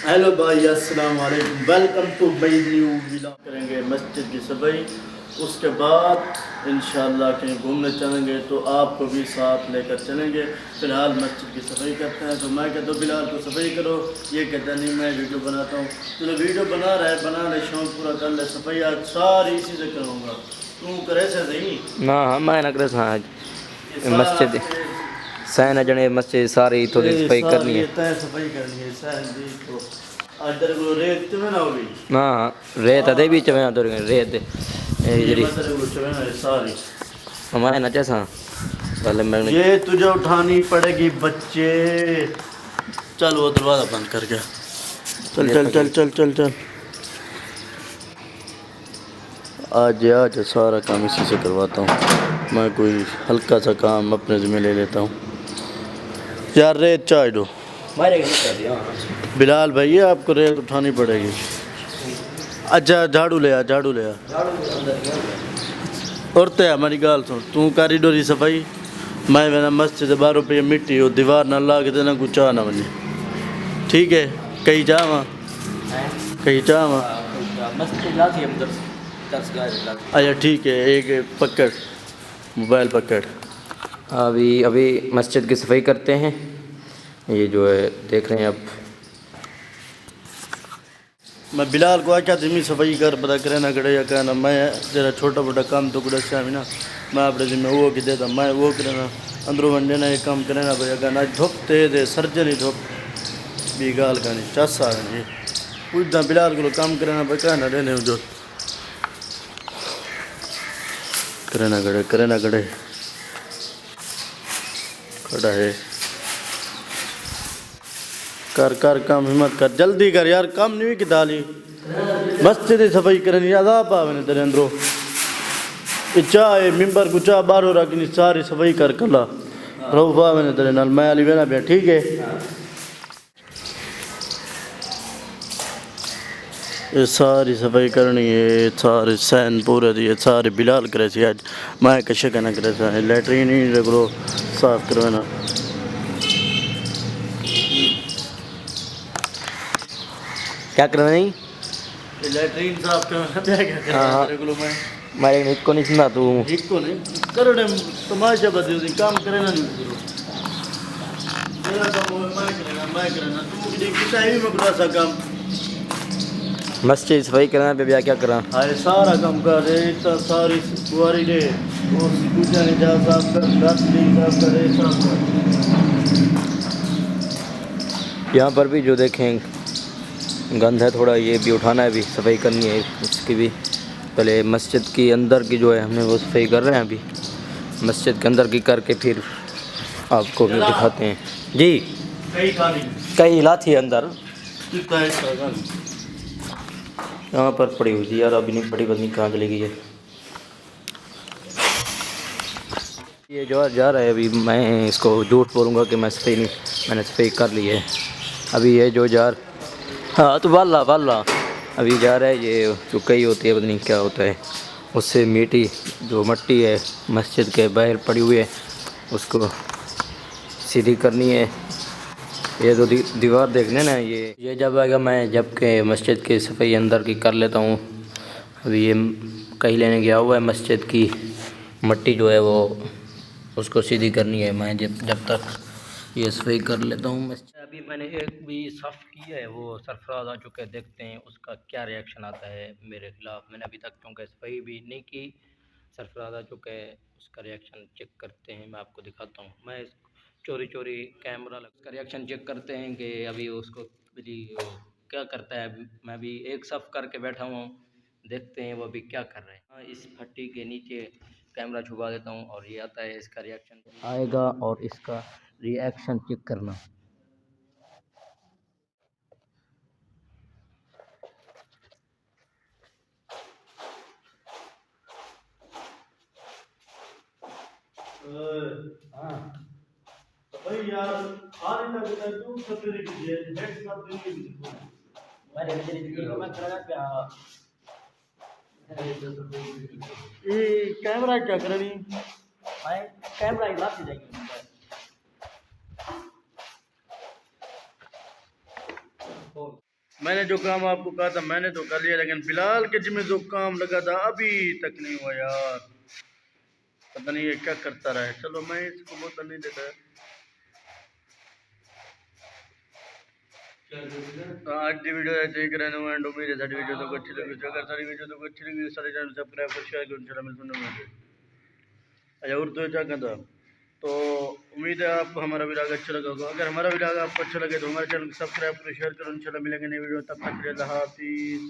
Hello भाई, अस्सलाम वालेकुम, welcome to my new vlog. करेंगे मस्जिद की सफाई, उसके बाद इंशाल्लाह कहीं घूमने चलेंगे तो आपको भी साथ लेकर चलेंगे। फ़िलहाल मस्जिद की सफाई करते हैं। तो मैं कहता हूँ बिलाल को सफाई करो, ये कहता नहीं मैं वीडियो बनाता हूँ। तो वीडियो बना रहा है, बना ले, शौक पूरा कर ले। सफाई आज सारी इसी से करूँगा, तू करे से सही ना मैं नगर से आज ये सारा मस्जिद सैन जने मस्जिद सारी थोड़ी सफाई करनी सारी है। तय सफाई करनी है सहन जी को। आज तेरे को रेत में ना होगी ना रेत अदे बीच में तो रेत ये जरी मतलब वो चढ़ना है सारी। हमारे नचे सा पहले मैं ये तुझे उठानी पड़ेगी बच्चे। चल वो दरवाज़ा बंद कर गया। चल चल चल चल चल चल। आज सारा काम इसी से करवाता हूँ मैं। कोई हल्का सा काम अपने ज़िम्मे ले लेता हूँ। यार रेत चाय दो। बिलाल भैया आपको रेत उठानी पड़ेगी। अच्छा झाड़ू ले आ, झाड़ू ले आ। और तो हमारी गाल सुन, तू कॉरिडोर की सफाई, मैं मेरा मस्जिद 12 रुपये मिट्टी और दीवार ना ला के देना कुछ चाह ना बने। ठीक है, कहीं जावा, कहीं जावा। अच्छा ठीक है, एक पकड़, मोबाइल पकड़। अभी अभी मस्जिद की सफाई करते हैं। ये जो है देख रहे हैं आप। मैं बिलाल को आख्या जिम्मी सफाई कर, पता करे ना करे या कहना मैं तेरा छोटा मोटा काम तो कुछ अच्छा ना मैं अपने जिम्मे वो कि देता, मैं वो करे ना अंदरों वनडे ना एक काम करे ना भैया कहना धुप ते दे सर्जन ही धुप भी गाल का नहीं चस आ नहीं पूछता बिलाल को काम करे ना भाई कहना रहने जो करे ना गड़े खड़ा है। कर कर काम हिम्मत कर, जल्दी कर यार, काम नहीं की दाली मस्जिद की सफाई करनी अदाब आवे तेरे अंदरों। चाहे मिंबर को चाह बाहरों रखनी सारी सफाई कर कला रऊफ आवे ने तेरे नाल, मैं अली वेना पिया। ठीक है, ये सारी सफाई करनी है, सारे सैन पूरे दिए सारे बिलाल करे सी आज मैं कशे कहना करे सा लैटरीन ही रगड़ो साफ करवाना। क्या करना नहीं लैटरीन साफ करवाना क्या करना तेरे को मैं मारे इसको नहीं सुना तू एक को नहीं करोड़े तमाशा बदल दी काम करे ना नहीं करो तेरा काम मैं करना तू कितना ही मैं बड़ा सा काम मस्जिद सफाई करना पे ब्याह क्या करा। हाय सारा काम कर रे इतना सारी बुआरी रे और पूजा ने जा साफ कर दस दिन साफ करे साफ कर। यहाँ पर भी जो देखें गंद है थोड़ा, ये भी उठाना है, भी सफाई करनी है इसकी भी। पहले मस्जिद की अंदर की जो है हमने वो सफाई कर रहे हैं अभी। मस्जिद के अंदर की करके फिर आपको भी दिखाते हैं जी। कई लाथी अंदर यहाँ पर पड़ी हुई थी यार, अभी नहीं पड़ी, पता नहीं कहाँ चली गई है। ये जो जा रहा है अभी, मैं इसको झूठ बोलूँगा कि मैं सफाई नहीं, मैंने सफाई कर ली है अभी। ये जो जा हाँ तो वाला अभी जा रहा है। ये जो कई होती है पता नहीं क्या होता है, उससे मिट्टी जो मट्टी है मस्जिद के बाहर पड़ी हुई है उसको सीधी करनी है। ये तो दीवार देखने ना, ये जब आएगा मैं जब के मस्जिद की सफाई अंदर की कर लेता हूँ। अभी ये कहीं लेने गया हुआ है, मस्जिद की मट्टी जो है वो उसको सीधी करनी है। मैं जब तक ये सफाई कर लेता हूँ मस्जिद। अभी मैंने एक भी साफ़ किया है, वो सरफराज आ चुका है, देखते हैं उसका क्या रिएक्शन आता है मेरे ख़िलाफ़। मैंने अभी तक क्योंकि सफाई भी नहीं की, सरफराज आ चुका है, उसका रिएक्शन चेक करते हैं। मैं आपको दिखाता हूँ, मैं चोरी चोरी कैमरा लग उसका रिएक्शन चेक करते हैं कि अभी उसको अभी वो क्या करता है। मैं भी एक साफ करके बैठा हुआ हूँ, देखते हैं वो अभी क्या कर रहे हैं। हाँ, इस फट्टी के नीचे कैमरा छुपा देता हूँ और ये आता है, इसका रिएक्शन आएगा और इसका रिएक्शन चेक करना। हाँ भाई यार खाने का तू सफेद की है नेट सब नहीं मैंने वीडियो में करा क्या ये कैमरा क्या करनी भाई कैमरा ही लाती जाएगी मैंने जो काम आपको कहा था मैंने तो कर लिया, लेकिन बिलाल के जिम्मे जो काम लगा था अभी तक नहीं हुआ यार। पता नहीं ये क्या करता रहा है। चलो मैं इसको बोतल नहीं देता। तो आज की वीडियो ऐसे ही करें। एंड उम्मीद है सारी वीडियो तो अच्छी लगी। अगर सारी वीडियो तो अच्छी लगी सारे चैनल सब्सक्राइब कर शेयर करो। इंशाल्लाह मैं सुनने में अच्छा उर्दू क्या कहता। तो उम्मीद है आपको हमारा वीडियो अच्छा लगा होगा। अगर हमारा वीडियो आपको अच्छा लगे तो हमारे चैनल को सब्सक्राइब करो शेयर करो। इंशाल्लाह मिलेंगे नई वीडियो, तब तक के लिए अल्लाह हाफिज़।